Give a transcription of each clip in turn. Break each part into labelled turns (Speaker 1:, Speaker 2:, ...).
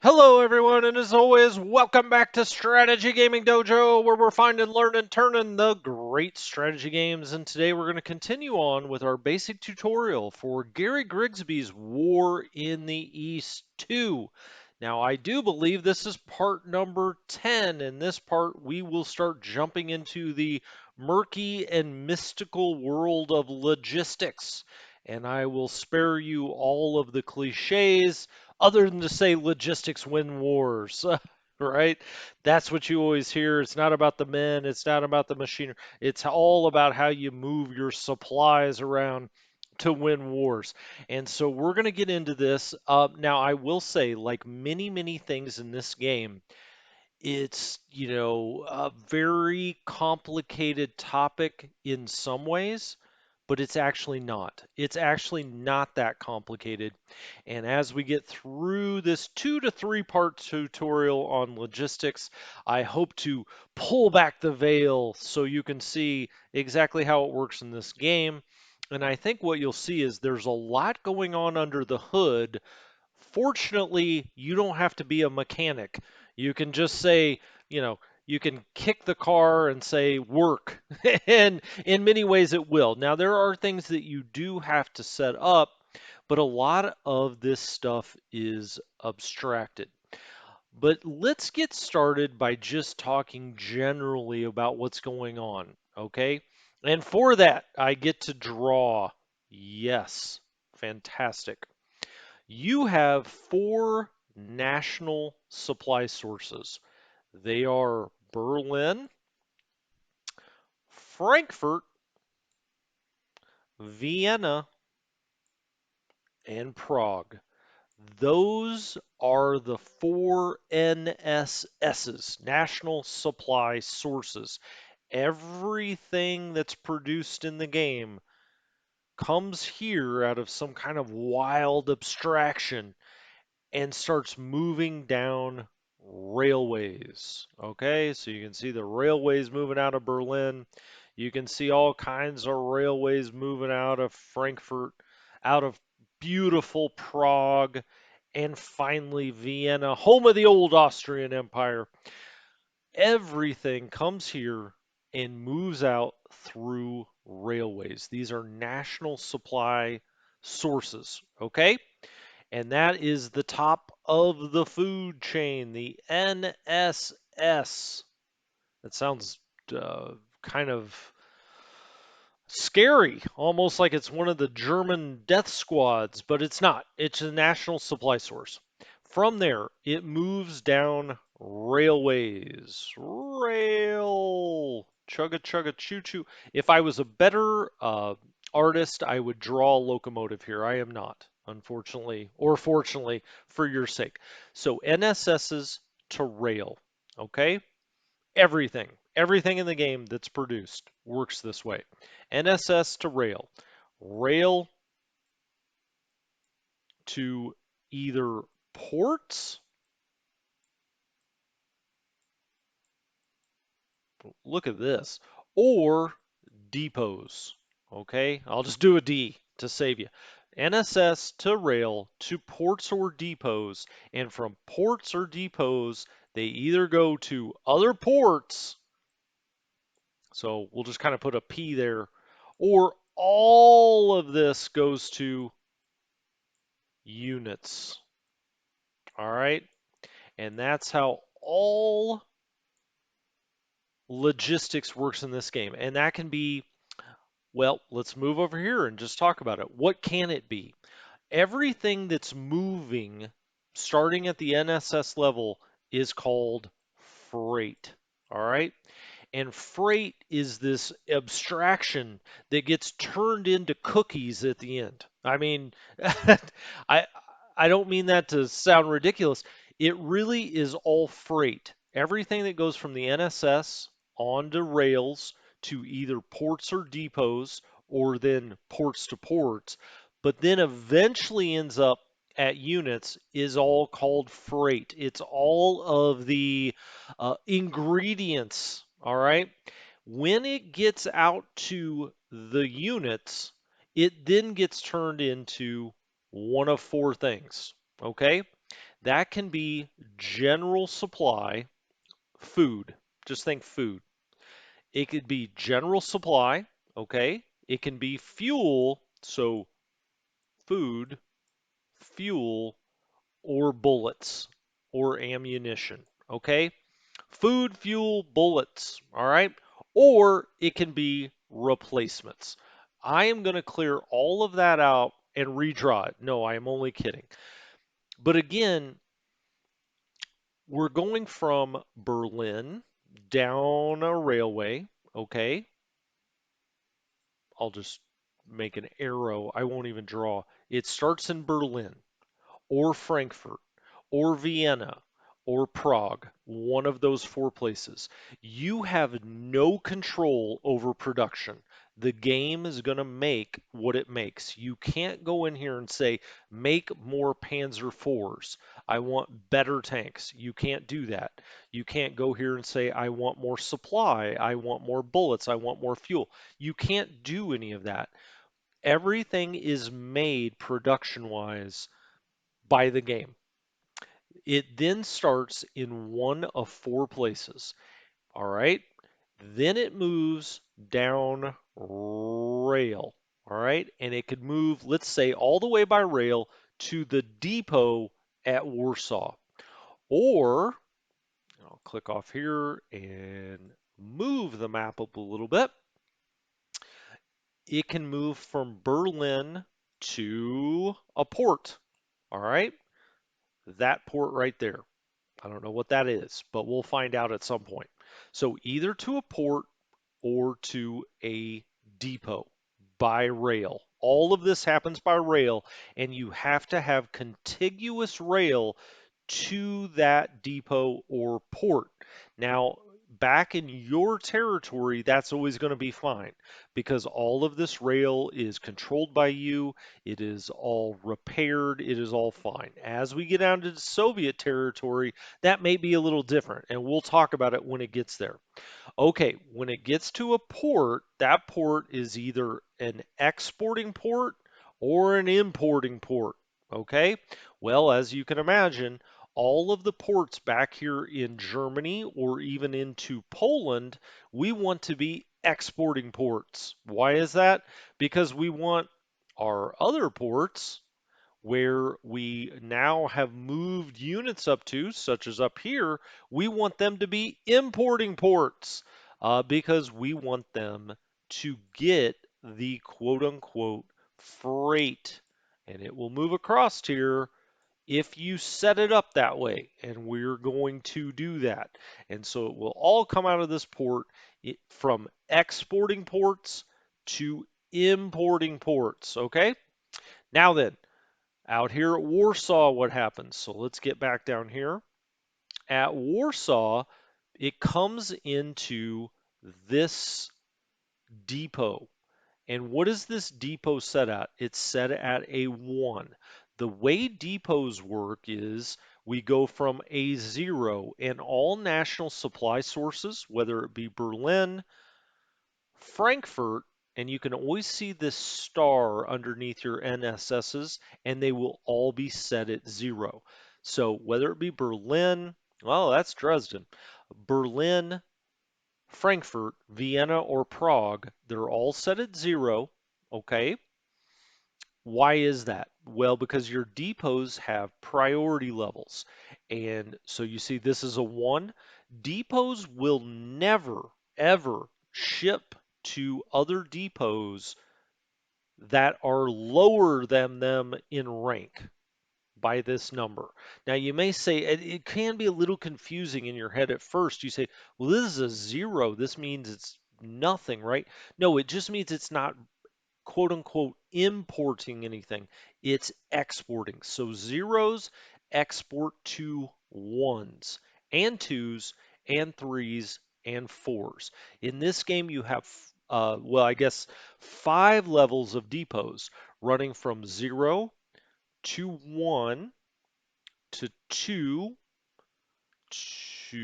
Speaker 1: Hello, everyone, and as always, welcome back to Strategy Gaming Dojo, where we're finding, learning, turning the great strategy games. And today we're going to continue on with our basic tutorial for Gary Grigsby's War in the East 2. Now, I do believe this is part number 10. In this part, we will start jumping into the murky and mystical world of logistics. And I will spare you all of the cliches other than to say logistics win wars, right? That's what you always hear. It's not about the men, it's not about the machinery. It's all about how you move your supplies around to win wars. And so we're going to get into this. Now, I will say, like many, many things in this game, it's, a very complicated topic in some ways, but it's actually not. It's actually not that complicated. And as we get through this 2 to 3 part tutorial on logistics, I hope to pull back the veil so you can see exactly how it works in this game. And I think what you'll see is there's a lot going on under the hood. Fortunately, you don't have to be a mechanic. You can just say, you can kick the car and say work. And in many ways it will. Now, there are things that you do have to set up, but a lot of this stuff is abstracted. But let's get started by just talking generally about what's going on, okay? And for that, I get to draw. Yes, fantastic. You have 4 national supply sources. They are Berlin, Frankfurt, Vienna, and Prague. Those are the 4 NSSs, National Supply Sources. Everything that's produced in the game comes here out of some kind of wild abstraction and starts moving down railways. Okay, so you can see the railways moving out of Berlin. You can see all kinds of railways moving out of Frankfurt, out of beautiful Prague, and finally Vienna, home of the old Austrian Empire. Everything comes here and moves out through railways. These are national supply sources, okay? And that is the top of the food chain, the NSS. That sounds kind of scary, almost like it's one of the German death squads, but it's not. It's a national supply source. From there, it moves down railways. Rail. Chugga chugga choo choo. If I was a better artist, I would draw a locomotive here. I am not, unfortunately, or fortunately for your sake. So NSS's to rail. Okay? Everything in the game that's produced works this way. NSS to rail. Rail to either ports, look at this, or depots. Okay, I'll just do a D to save you. NSS to rail to ports or depots, and from ports or depots, they either go to other ports, so we'll just kind of put a P there, or all of this goes to units. All right, and that's how all logistics works in this game. And that can be, well, let's move over here and just talk about it. What can it be? Everything that's moving, starting at the NSS level, is called freight. All right. And freight is this abstraction that gets turned into cookies at the end. I mean, I I don't mean that to sound ridiculous. It really is all freight. Everything that goes from the NSS onto rails to either ports or depots or then ports to ports, but then eventually ends up at units is all called freight. It's all of the ingredients, all right? When it gets out to the units, it then gets turned into one of 4 things, okay? That can be general supply, food. Just think food. It could be general supply, okay? It can be fuel, so food, fuel, or bullets or ammunition, okay? Food, fuel, bullets, all right? Or it can be replacements. I am going to clear all of that out and redraw it. No, I am only kidding. But again, we're going from Berlin down a railway, okay? I'll just make an arrow. I won't even draw. It starts in Berlin or Frankfurt or Vienna or Prague, one of those four places. You have no control over production. The game is going to make what it makes. You can't go in here and say, make more Panzer IVs. I want better tanks. You can't do that. You can't go here and say, I want more supply. I want more bullets. I want more fuel. You can't do any of that. Everything is made production wise by the game. It then starts in one of four places. All right. Then it moves down rail. All right. And it could move, let's say, all the way by rail to the depot at Warsaw. Or I'll click off here and move the map up a little bit. It can move from Berlin to a port. All right. That port right there. I don't know what that is, but we'll find out at some point. So either to a port or to a depot by rail. All of this happens by rail, and you have to have contiguous rail to that depot or port. Now, back in your territory, that's always going to be fine because all of this rail is controlled by you. It is all repaired. It is all fine. As we get down to Soviet territory, that may be a little different, and we'll talk about it when it gets there. Okay, when it gets to a port, that port is either an exporting port or an importing port. Okay, well, as you can imagine, all of the ports back here in Germany or even into Poland, we want to be exporting ports. Why is that? Because we want our other ports where we now have moved units up to, such as up here, we want them to be importing ports because we want them to get the quote unquote freight. And it will move across here if you set it up that way. And we're going to do that. And so it will all come out of this port from exporting ports to importing ports. Okay? Now then, out here at Warsaw, what happens? So let's get back down here. At Warsaw, it comes into this depot. And what is this depot set at? It's set at a 1. The way depots work is we go from a 0 and all national supply sources, whether it be Berlin, Frankfurt, and you can always see this star underneath your NSSs, and they will all be set at 0. So whether it be Berlin, well, that's Dresden, Berlin, Frankfurt, Vienna, or Prague, they're all set at 0, okay? Why is that? Well, because your depots have priority levels. And so you see this is a 1. Depots will never, ever ship to other depots that are lower than them in rank by this number. Now, you may say it can be a little confusing in your head at first. You say, well, this is a 0. This means it's nothing, right? No, it just means it's not quote unquote importing anything, it's exporting. So zeros export to ones and twos and threes and fours. In this game, you have, well, I guess 5 levels of depots running from 0 to 1 to 2 to,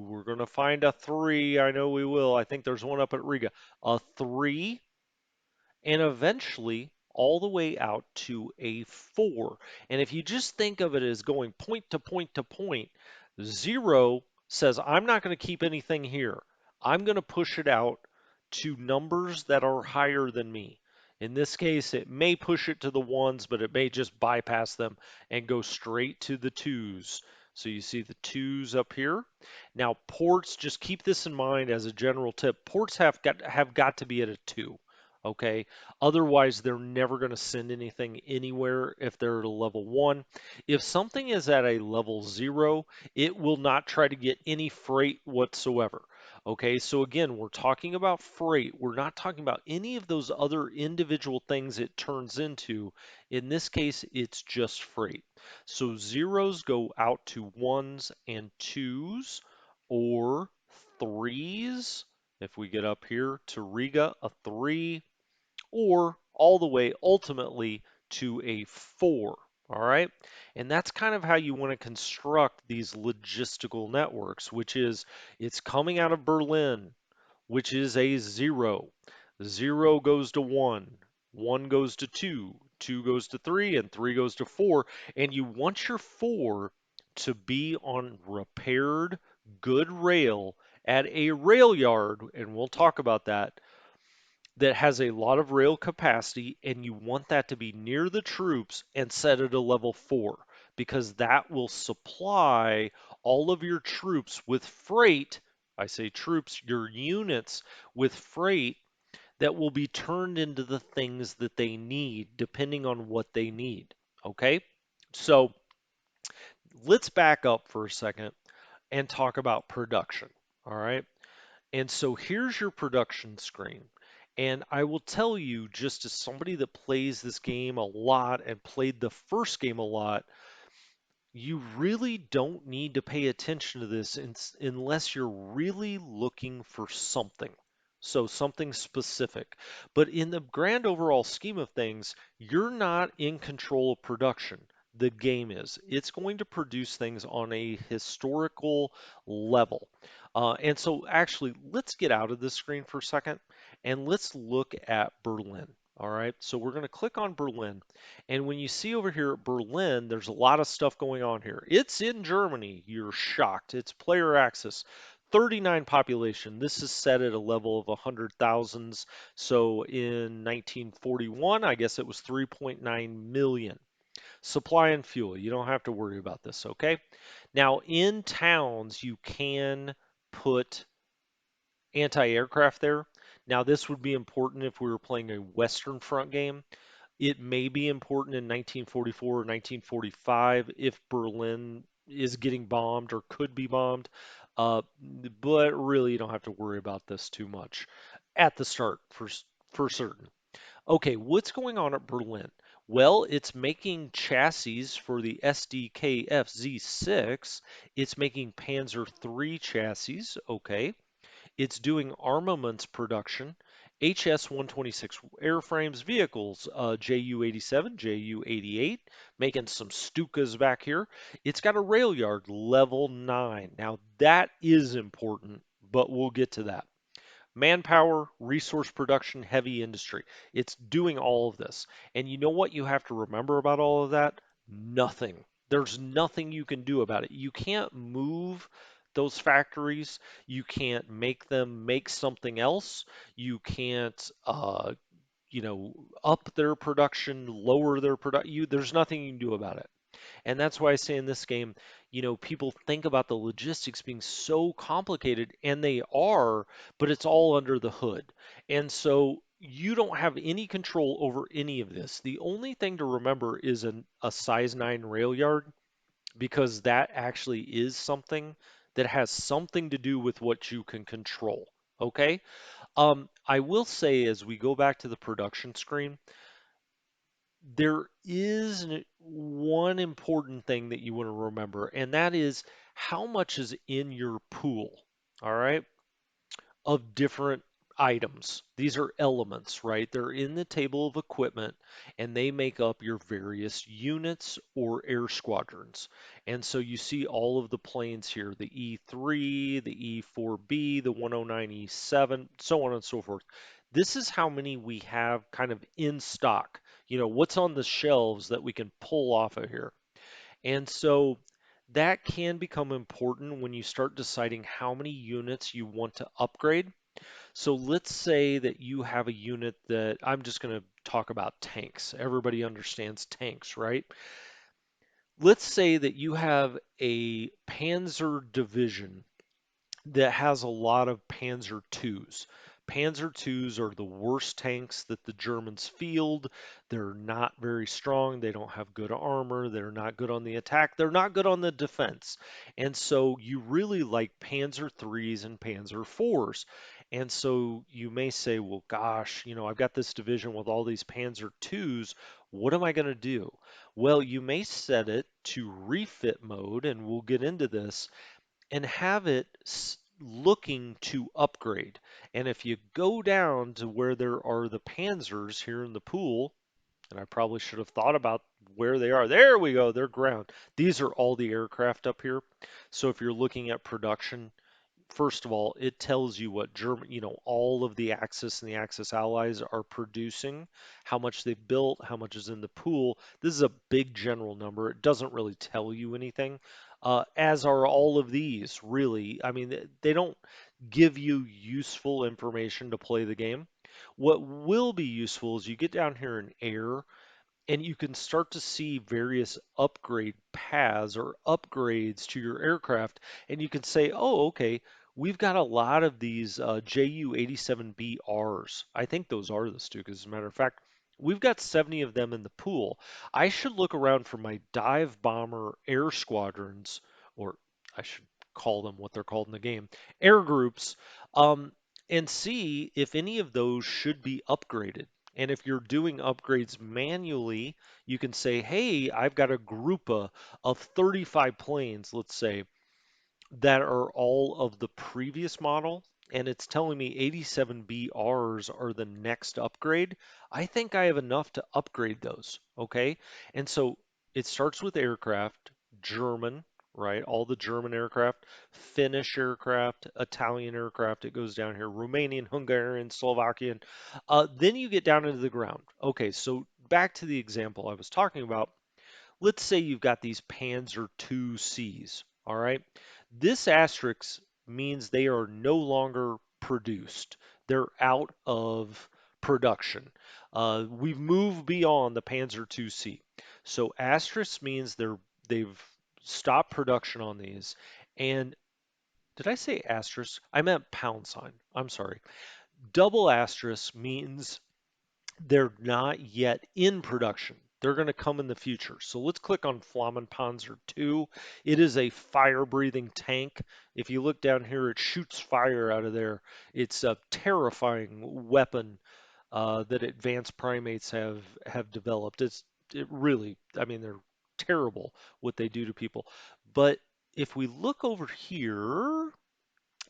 Speaker 1: we're going to find a 3. I know we will. I think there's one up at Riga. A 3, and eventually all the way out to a 4. And if you just think of it as going point to point to point, 0 says, I'm not going to keep anything here. I'm going to push it out to numbers that are higher than me. In this case, it may push it to the 1s, but it may just bypass them and go straight to the 2s. So you see the 2s up here. Now ports, just keep this in mind as a general tip. Ports have got to be at a 2. Okay. Otherwise, they're never going to send anything anywhere if they're at a level 1. If something is at a level 0, it will not try to get any freight whatsoever. Okay, so again, we're talking about freight. We're not talking about any of those other individual things it turns into. In this case, it's just freight. So zeros go out to 1s and 2s or 3s. If we get up here to Riga, a 3, or all the way ultimately to a 4. All right. And that's kind of how you want to construct these logistical networks, which is it's coming out of Berlin, which is a 0. 0 goes to 1, 1 goes to 2, 2 goes to 3, and 3 goes to 4. And you want your 4 to be on repaired, good rail at a rail yard, and we'll talk about that, that has a lot of rail capacity, and you want that to be near the troops and set at a level 4 because that will supply all of your troops with freight. I say troops, your units with freight that will be turned into the things that they need depending on what they need. Okay? So let's back up for a second and talk about production. All right? And so here's your production screen. And I will tell you, just as somebody that plays this game a lot and played the first game a lot, you really don't need to pay attention to this unless you're really looking for something. So something specific. But in the grand overall scheme of things, you're not in control of production. The game is. It's going to produce things on a historical level. And so actually, let's get out of this screen for a second and let's look at Berlin. All right, so we're going to click on Berlin. And when you see over here at Berlin, there's a lot of stuff going on here. It's in Germany. You're shocked. It's player access. 39 population. This is set at a level of 100,000s. So in 1941, I guess it was 3.9 million. Supply and fuel. You don't have to worry about this, okay? Now, in towns, you can put anti-aircraft there. Now, this would be important if we were playing a Western Front game. It may be important in 1944 or 1945 if Berlin is getting bombed or could be bombed, uh, but really you don't have to worry about this too much at the start for certain. Okay, what's going on at Berlin? Well, it's making chassis for the SDKF Z6. It's making Panzer III chassis. Okay. It's doing armaments production, HS-126 airframes, vehicles, Ju-87, Ju-88, making some Stukas back here. It's got a rail yard, level 9. Now that is important, but we'll get to that. Manpower, resource production, heavy industry. It's doing all of this. And you know what you have to remember about all of that? Nothing. There's nothing you can do about it. You can't move those factories. You can't make them make something else. You can't, up their production, lower their production. There's nothing you can do about it. And that's why I say in this game, people think about the logistics being so complicated, and they are, but it's all under the hood. And so you don't have any control over any of this. The only thing to remember is a size 9 rail yard, because that actually is something that has something to do with what you can control. Okay? I will say as we go back to the production screen, there is one important thing that you want to remember, and that is how much is in your pool, all right, of different items. These are elements, right? They're in the table of equipment and they make up your various units or air squadrons. And so you see all of the planes here, the E3, the E4B, the 109E7, so on and so forth. This is how many we have kind of in stock. what's on the shelves that we can pull off of here. And so that can become important when you start deciding how many units you want to upgrade. So let's say that you have a unit that I'm just going to talk about tanks. Everybody understands tanks, right? Let's say that you have a Panzer division that has a lot of Panzer IIs. Panzer IIs are the worst tanks that the Germans field. They're not very strong. They don't have good armor. They're not good on the attack. They're not good on the defense. And so you really like Panzer IIIs and Panzer IVs. And so you may say, well, gosh, I've got this division with all these Panzer IIs. What am I going to do? Well, you may set it to refit mode, and we'll get into this and have it looking to upgrade. And if you go down to where there are the Panzers here in the pool, and I probably should have thought about where they are. There we go, they're ground. These are all the aircraft up here. So if you're looking at production, first of all, it tells you what German, all of the Axis and the Axis allies are producing, how much they've built, how much is in the pool. This is a big general number. It doesn't really tell you anything, as are all of these, really. I mean, they don't give you useful information to play the game. What will be useful is you get down here in air and you can start to see various upgrade paths or upgrades to your aircraft, and you can say, oh, okay, we've got a lot of these Ju-87BRs. I think those are the Stukas, as a matter of fact. We've got 70 of them in the pool. I should look around for my dive bomber air squadrons, or I should call them what they're called in the game, air groups, um, and see if any of those should be upgraded. And if you're doing upgrades manually, you can say, hey, I've got a group of 35 planes, let's say, that are all of the previous model, and it's telling me 87BRs are the next upgrade. I think I have enough to upgrade those, okay? And so it starts with aircraft, German, right? All the German aircraft, Finnish aircraft, Italian aircraft. It goes down here, Romanian, Hungarian, Slovakian. Then you get down into the ground. Okay, so back to the example I was talking about. Let's say you've got these Panzer II-Cs, all right? This asterisk means they are no longer produced. They're out of production. We've moved beyond the Panzer II-C. So asterisk means they've stopped production on these. And did I say asterisk? I meant pound sign. I'm sorry. Double asterisk means they're not yet in production. They're going to come in the future. So let's click on Flammenpanzer 2. It is a fire-breathing tank. If you look down here, it shoots fire out of there. It's a terrifying weapon that advanced primates have developed. It really, I mean, they're terrible what they do to people. But if we look over here,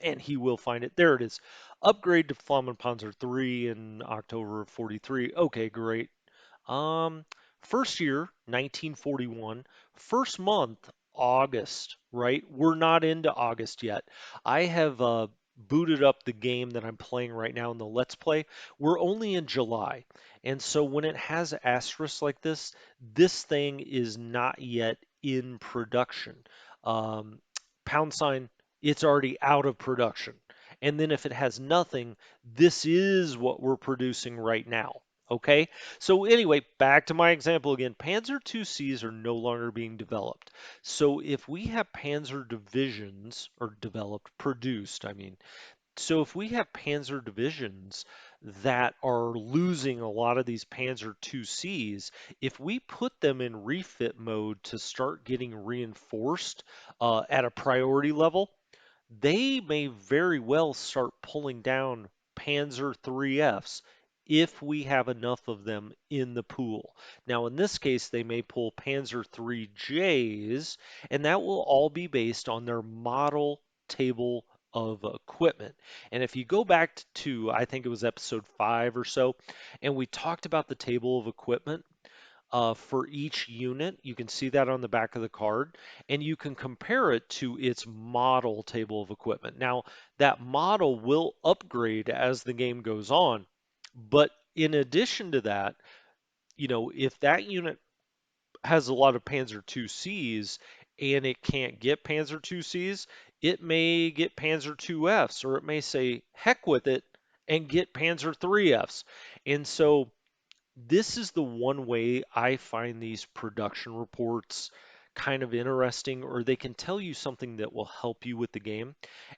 Speaker 1: and he will find it. There it is. Upgrade to Flammenpanzer 3 in October of 43. Okay, great. Um, First year, 1941. First month, August, right? We're not into August yet. I have booted up the game that I'm playing right now in the Let's Play. We're only in July. And so when it has asterisks like this thing is not yet in production. Um, Pound sign, it's already out of production. And then if it has nothing, this is what we're producing right now. Okay, so anyway, back to my example again. Panzer II-Cs are no longer being developed. So if we have Panzer divisions, or developed, produced, I mean, so if we have Panzer divisions that are losing a lot of these Panzer II-Cs, if we put them in refit mode to start getting reinforced at a priority level, they may very well start pulling down Panzer IIIFs if we have enough of them in the pool. Now, in this case, they may pull Panzer IIIJs, and that will all be based on their model table of equipment. And if you go back to, I think it was episode 5 or so, and we talked about the table of equipment, for each unit. You can see that on the back of the card, and you can compare it to its model table of equipment. Now, that model will upgrade as the game goes on, but in addition to that, if that unit has a lot of Panzer II-Cs and it can't get Panzer II-Cs, it may get Panzer II-Fs, or it may say heck with it and get Panzer III-Fs. And so this is the one way I find these production reports kind of interesting, or they can tell you something that will help you with the game,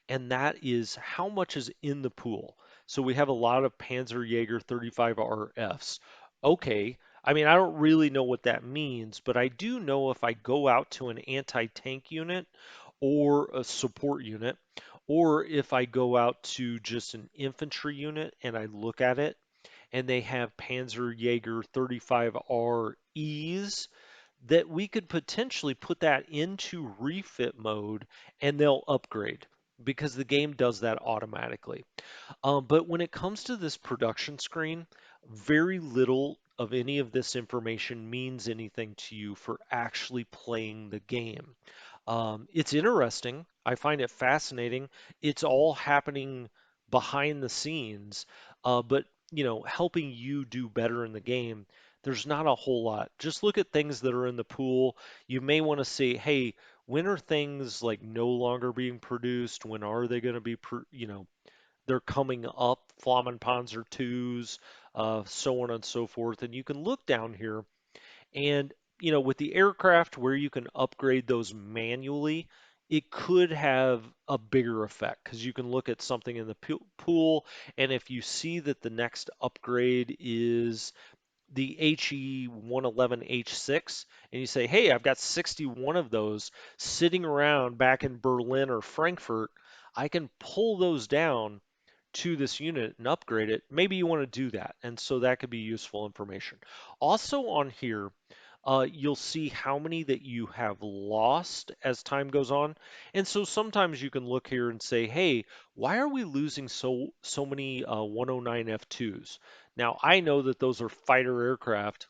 Speaker 1: and that is how much is in the pool. So we have a lot of Panzerjäger 35RFs. Okay, I mean, I don't really know what that means, but I do know if I go out to an anti-tank unit or a support unit, or if I go out to just an infantry unit and I look at it, and they have Panzerjäger 35REs, that we could potentially put that into refit mode and they'll upgrade because the game does that automatically. But when it comes to this production screen, very little of any of this information means anything to you for actually playing the game. It's interesting. I find it fascinating. It's all happening behind the scenes, but helping you do better in the game. There's not a whole lot. Just look at things that are in the pool. You may want to say, hey, when are things like no longer being produced? When are they going to be, they're coming up, Flammenpanzer 2s, so on and so forth. And you can look down here and, with the aircraft where you can upgrade those manually, it could have a bigger effect because you can look at something in the pool, and if you see that the next upgrade is the HE-111 H6, and you say, hey, I've got 61 of those sitting around back in Berlin or Frankfurt, I can pull those down to this unit and upgrade it. Maybe you want to do that, and so that could be useful information. Also on here, you'll see how many that you have lost as time goes on. And so sometimes you can look here and say, hey, why are we losing so many 109 F2s? Now, I know that those are fighter aircraft.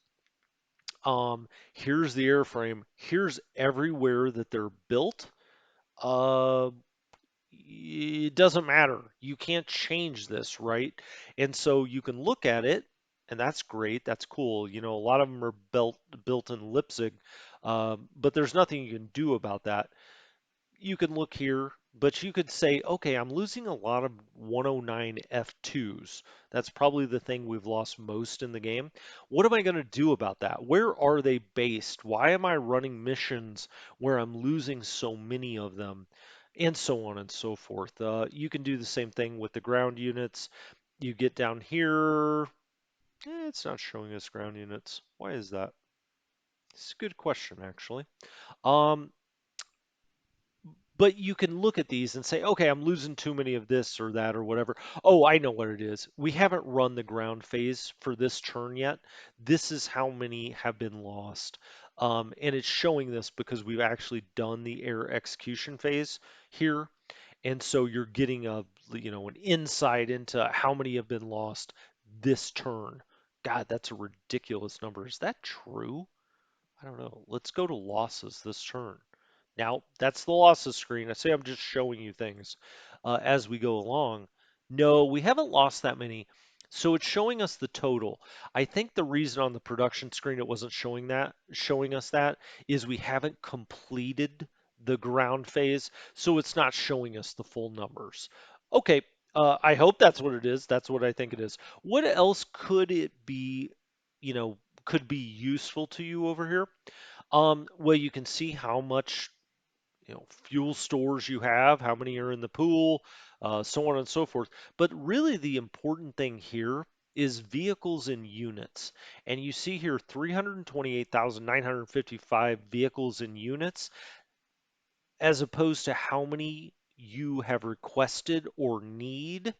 Speaker 1: Here's the airframe. Here's everywhere that they're built. Uh, it doesn't matter. You can't change this, right? And so you can look at it, and that's great. That's cool. A lot of them are built in Leipzig, but there's nothing you can do about that. You can look here, but you could say, okay, I'm losing a lot of 109 F2s. That's probably the thing we've lost most in the game. What am I going to do about that? Where are they based? Why am I running missions where I'm losing so many of them? And so on and so forth. You can do the same thing with the ground units. You get down here. It's not showing us ground units. Why is that? It's a good question, actually. Um, But you can look at these and say, okay, I'm losing too many of this or that or whatever. Oh, I know what it is. We haven't run the ground phase for this turn yet. This is how many have been lost. And it's showing this because we've actually done the air execution phase here. And so you're getting an insight into how many have been lost this turn. God, that's a ridiculous number. Is that true? I don't know. Let's go to losses this turn. Now, that's the losses screen. I say I'm just showing you things as we go along. No, we haven't lost that many. So it's showing us the total. I think the reason on the production screen it wasn't showing us that is we haven't completed the ground phase, so it's not showing us the full numbers. Okay, I hope that's what it is. That's what I think it is. What else could it be, you know, could be useful to you over here? Well, you can see how much fuel stores you have, how many are in the pool, so on and so forth. But really, the important thing here is vehicles in units. And you see here 328,955 vehicles in units, as opposed to how many you have requested or need.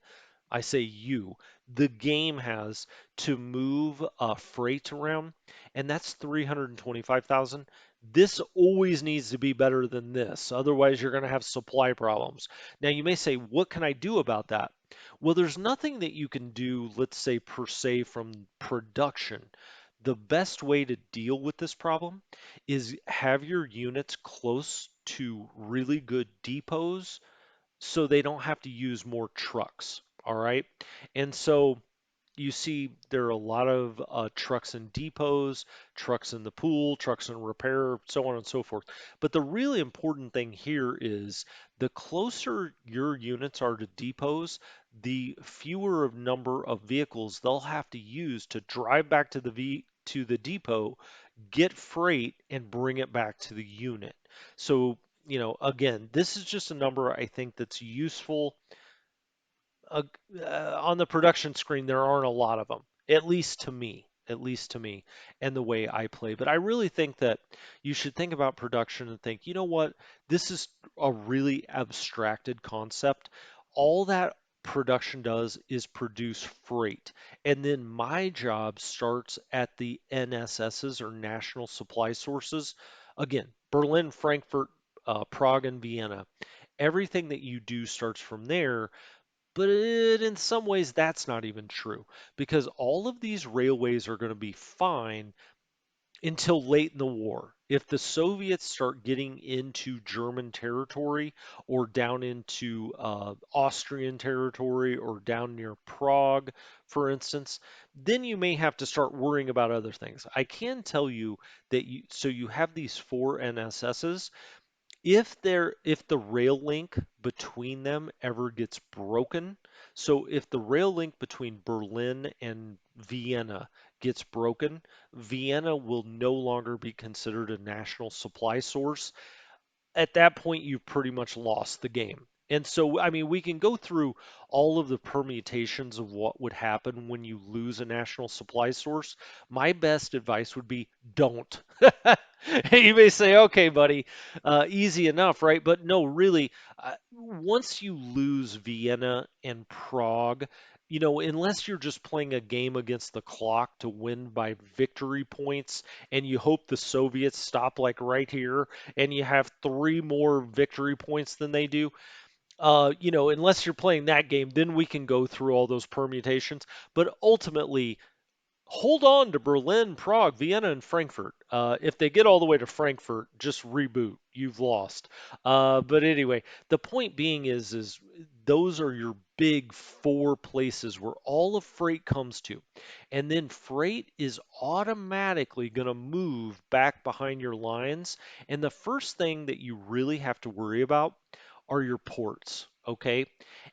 Speaker 1: I say you, the game has to move freight around, and that's 325,000. This always needs to be better than this. Otherwise, you're going to have supply problems. Now, you may say, what can I do about that? Well, there's nothing that you can do, let's say, per se, from production. The best way to deal with this problem is have your units close to really good depots so they don't have to use more trucks. All right. And so You see there are a lot of trucks in depots, trucks in the pool, trucks in repair, so on and so forth. But the really important thing here is the closer your units are to depots, the fewer of number of vehicles they'll have to use to drive back to the depot, get freight, and bring it back to the unit. So, again, this is just a number I think that's useful uh, on the production screen, there aren't a lot of them, at least to me, and the way I play. But I really think that you should think about production and think, you know what, this is a really abstracted concept. All that production does is produce freight. And then my job starts at the NSSs or National Supply Sources. Again, Berlin, Frankfurt, Prague, and Vienna. Everything that you do starts from there, but in some ways, that's not even true because all of these railways are going to be fine until late in the war. If the Soviets start getting into German territory or down into Austrian territory or down near Prague, for instance, then you may have to start worrying about other things. I can tell you that you have these four NSSs. If the rail link between them ever gets broken, so if the rail link between Berlin and Vienna gets broken, Vienna will no longer be considered a national supply source. At that point, you've pretty much lost the game. And so, I mean, we can go through all of the permutations of what would happen when you lose a national supply source. My best advice would be don't. You may say, okay, buddy, easy enough, right? But no, really, once you lose Vienna and Prague, unless you're just playing a game against the clock to win by victory points and you hope the Soviets stop like right here and you have three more victory points than they do, unless you're playing that game, then we can go through all those permutations. But ultimately, hold on to Berlin, Prague, Vienna, and Frankfurt. If they get all the way to Frankfurt, just reboot. You've lost. But anyway, the point being is those are your big four places where all of freight comes to, and then freight is automatically going to move back behind your lines. And the first thing that you really have to worry about are your ports. Okay.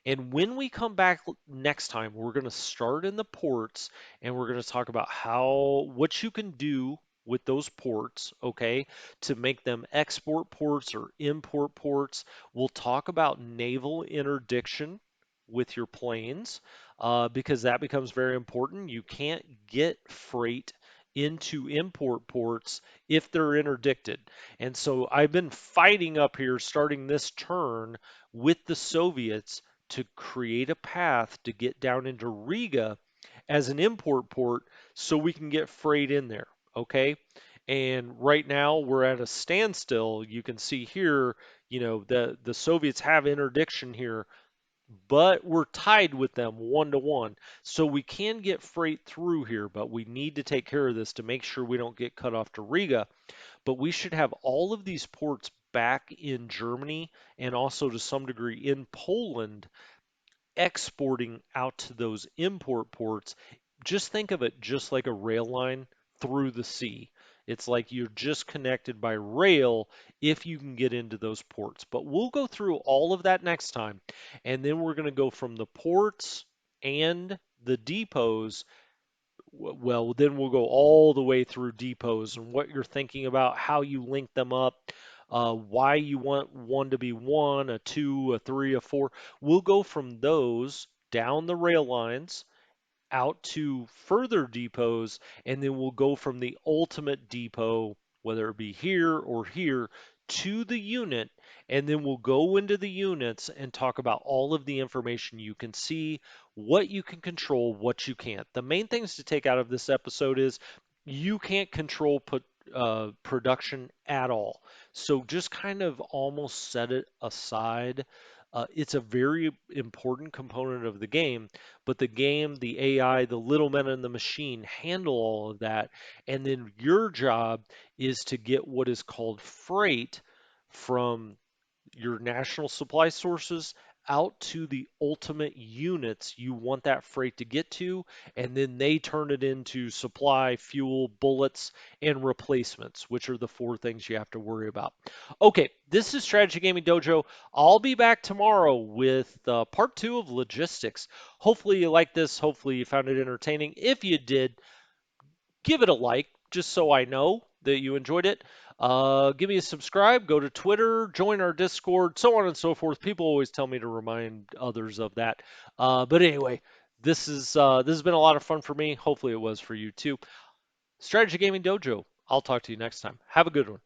Speaker 1: And when we come back next time, we're going to start in the ports and we're going to talk about what you can do with those ports, okay, to make them export ports or import ports. We'll talk about naval interdiction with your planes because that becomes very important. You can't get freight into import ports if they're interdicted. And so I've been fighting up here starting this turn with the Soviets to create a path to get down into Riga as an import port so we can get freight in there. Okay. And right now we're at a standstill. You can see here, the Soviets have interdiction here, but we're tied with them 1-1. So we can get freight through here, but we need to take care of this to make sure we don't get cut off to Riga. But we should have all of these ports back in Germany and also to some degree in Poland exporting out to those import ports. Just think of it just like a rail line through the sea. It's like you're just connected by rail if you can get into those ports. But we'll go through all of that next time. And then we're going to go from the ports and the depots. Well, then we'll go all the way through depots and what you're thinking about, how you link them up, why you want one to be one, a two, a three, a four. We'll go from those down the rail lines out to further depots, and then we'll go from the ultimate depot, whether it be here or here, to the unit, and then we'll go into the units and talk about all of the information you can see, what you can control, what you can't. The main things to take out of this episode is you can't control production at all. So just kind of almost set it aside. It's a very important component of the game, but the game, the AI, the little men in the machine handle all of that. And then your job is to get what is called freight from your national supply sources out to the ultimate units you want that freight to get to, and then they turn it into supply, fuel, bullets, and replacements, which are the four things you have to worry about. Okay, this is Strategy Gaming Dojo. I'll be back tomorrow with part two of logistics. Hopefully you like this. Hopefully you found it entertaining. If you did, give it a like just so I know that you enjoyed it. Give me a subscribe, go to Twitter, join our Discord, so on and so forth. People always tell me to remind others of that. But anyway, this has been a lot of fun for me. Hopefully it was for you too. Strategy Gaming Dojo. I'll talk to you next time. Have a good one.